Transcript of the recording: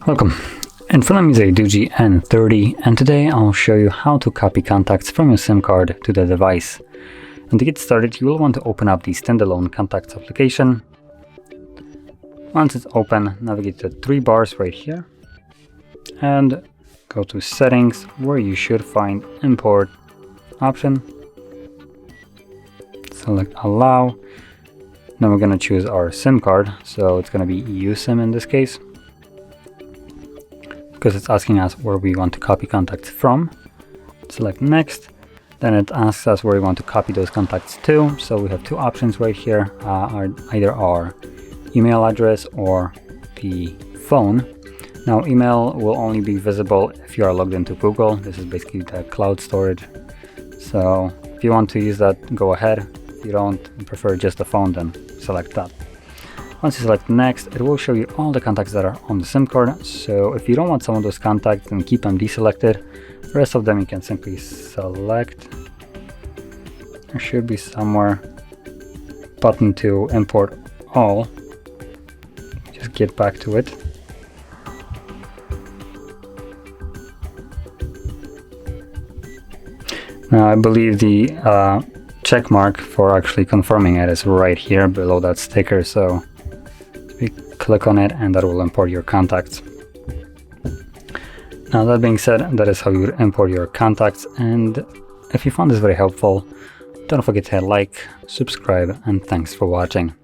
Welcome. In front of me is a DOOGEE N30, and today I'll show you how to copy contacts from your SIM card to the device. And to get started, you will want to open up the standalone contacts application. Once it's open, navigate to the three bars right here and go to settings, where you should find import option. Select allow. Then we're going to choose our SIM card, so it's going to be EU SIM in this case, because it's asking us where we want to copy contacts from. Select next. Then it asks us where we want to copy those contacts to. So we have two options right here, either our email address or the phone. Now email will only be visible if you are logged into Google. This is basically the cloud storage. So if you want to use that, go ahead. If you don't, and prefer just the phone, then select that. Once you select next, it will show you all the contacts that are on the SIM card. So if you don't want some of those contacts, then keep them deselected. The rest of them you can simply select. There should be somewhere button to import all. Just get back to it. Now I believe the check mark for actually confirming it is right here below that sticker, so we click on it and that will import your contacts. Now that being said, that is how you would import your contacts, and if you found this very helpful, don't forget to hit like, subscribe, and thanks for watching.